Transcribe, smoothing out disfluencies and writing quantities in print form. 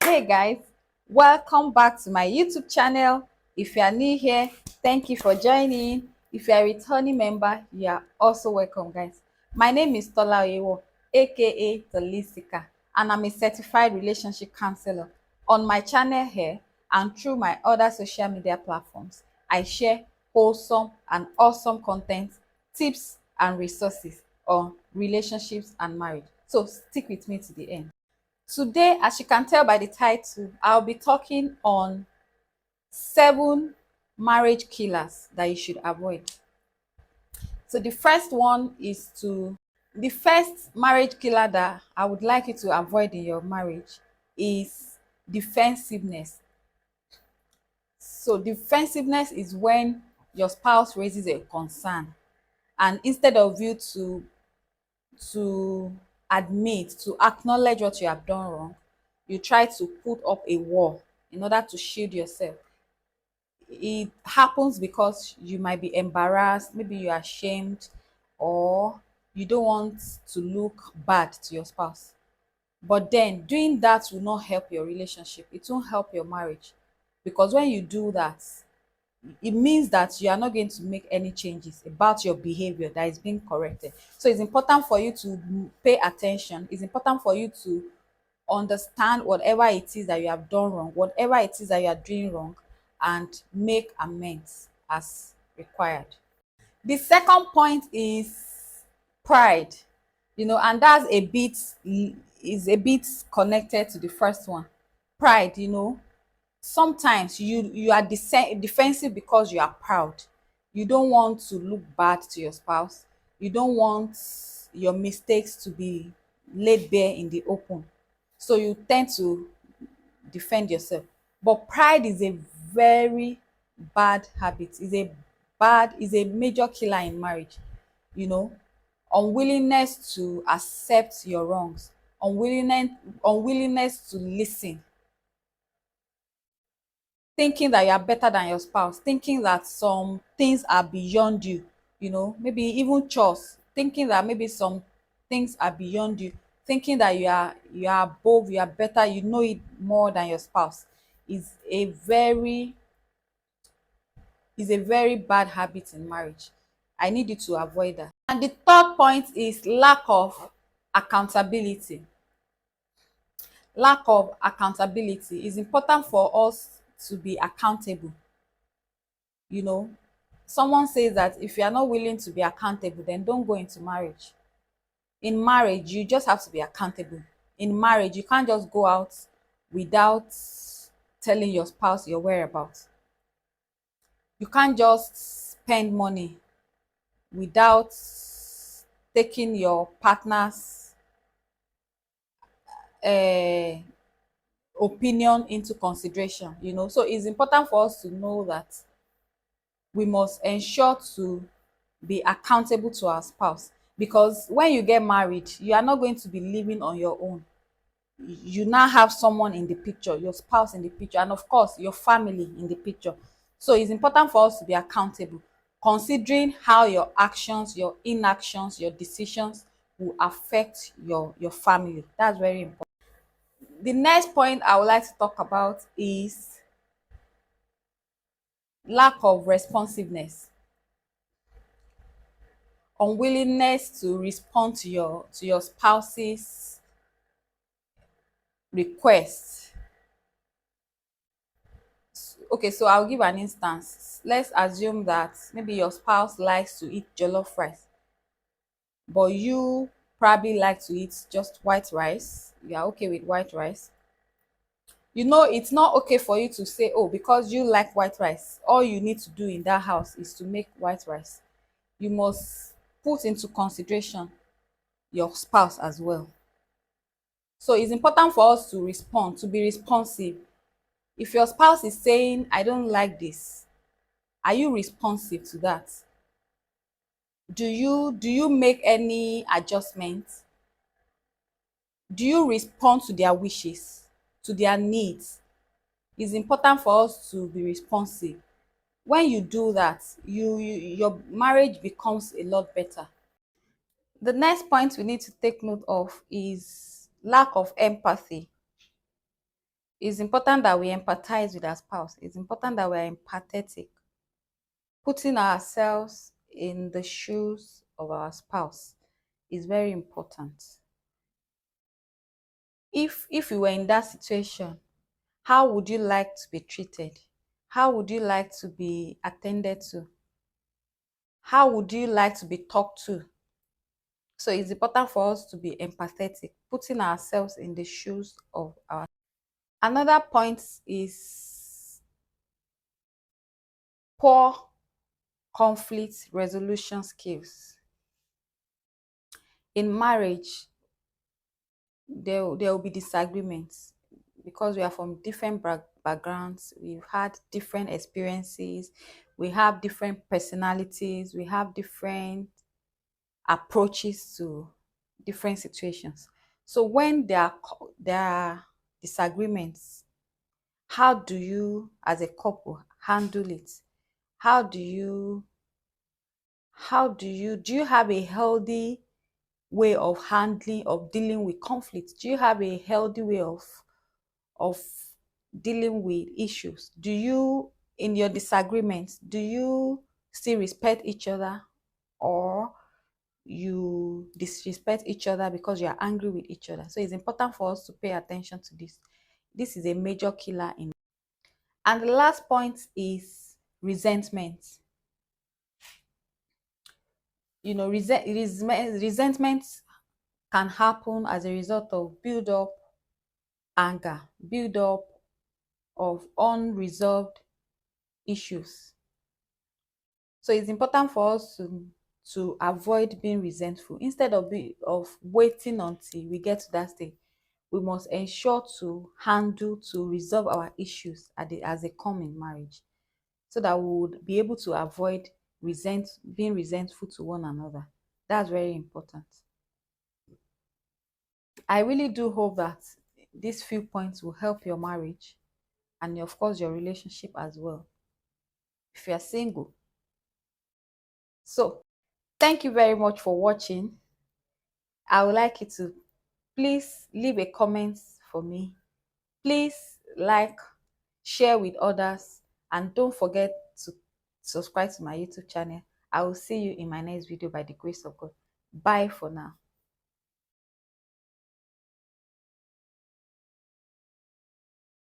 Hey guys, welcome back to my YouTube channel. If you are new here, thank you for joining. If you are a returning member, you are also welcome, guys. My name is Tola Oyewo, aka The Listica, and I'm a certified relationship counselor. On my channel here and through my other social media platforms, I share wholesome and awesome content, tips, and resources on relationships and marriage. So stick with me to the end. Today, as you can tell by the title, I'll be talking on 7 marriage killers that you should avoid. So the first marriage killer that I would like you to avoid in your marriage is defensiveness. So defensiveness is when your spouse raises a concern, and instead of you to admit, to acknowledge what you have done wrong, you try to put up a wall in order to shield yourself. It happens because you might be embarrassed, maybe you're ashamed, or you don't want to look bad to your spouse. But then doing that will not help your relationship, it won't help your marriage, because when you do that, it means that you are not going to make any changes about your behavior that is being corrected. So it's important for you to pay attention. It's important for you to understand whatever it is that you have done wrong, whatever it is that you are doing wrong, and make amends as required. The second point is pride, and that's a bit connected to the first one. Pride, sometimes you are defensive because you are proud. You don't want to look bad to your spouse. You don't want your mistakes to be laid bare in the open, so you tend to defend yourself. But pride is a very bad habit. Is a major killer in marriage. you know Unwillingness to accept your wrongs, unwillingness to listen, thinking that you are better than your spouse, thinking that some things are beyond you, maybe even chores, thinking that maybe some things are beyond you, thinking that you are above, you are better, you know it more than your spouse, is a very bad habit in marriage. I need you to avoid that. And the third point is lack of accountability. Lack of accountability is important for us to be accountable. you know Someone says that if you are not willing to be accountable, then don't go into marriage. In marriage, you just have to be accountable. In marriage, you can't just go out without telling your spouse your whereabouts. You can't just spend money without taking your partner's uh, opinion into consideration. So it's important for us to know that we must ensure to be accountable to our spouse, because when you get married, you are not going to be living on your own. You now have someone in the picture, your spouse in the picture, and of course your family in the picture. So it's important for us to be accountable, considering how your actions, your inactions, your decisions will affect your family. That's very important. The next point I would like to talk about is lack of responsiveness, unwillingness to respond to your spouse's request. Okay, so I'll give an instance. Let's assume that maybe your spouse likes to eat jollof rice, but you probably like to eat just white rice. You are okay with white rice. It's not okay for you to say, oh, because you like white rice, all you need to do in that house is to make white rice. You must put into consideration your spouse as well. So it's important for us to respond, to be responsive. If your spouse is saying, I don't like this, are you responsive to that? Do you make any adjustments? Do you respond to their wishes, to their needs? It's important for us to be responsive. When you do that, your marriage becomes a lot better. The next point we need to take note of is lack of empathy. It's important that we empathize with our spouse. It's important that we're empathetic. Putting ourselves in the shoes of our spouse is very important. If you were in that situation, how would you like to be treated? How would you like to be attended to? How would you like to be talked to? So it's important for us to be empathetic, putting ourselves in the shoes of our. Another point is poor conflict resolution skills. In marriage, there will be disagreements because we are from different backgrounds. We've had different experiences. We have different personalities. We have different approaches to different situations. So when there are disagreements, how do you, as a couple, handle it? How do you do you have a healthy way of handling, of dealing with conflict? Do you have a healthy way of dealing with issues? Do you, in your disagreements, do you still respect each other, or you disrespect each other because you are angry with each other? So it's important for us to pay attention to this. This is a major killer in. And the last point is resentment. You know, resentment can happen as a result of build up anger, build up of unresolved issues. So it's important for us to avoid being resentful. Instead of waiting until we get to that stage, we must ensure to resolve our issues as they come in marriage, so that we would be able to avoid being resentful to one another. That's very important. I really do hope that these few points will help your marriage and, of course, your relationship as well, if you are single. So, thank you very much for watching. I would like you to please leave a comment for me. Please like, share with others, and don't forget to subscribe to my YouTube channel. I will see you in my next video by the grace of God. Bye for now.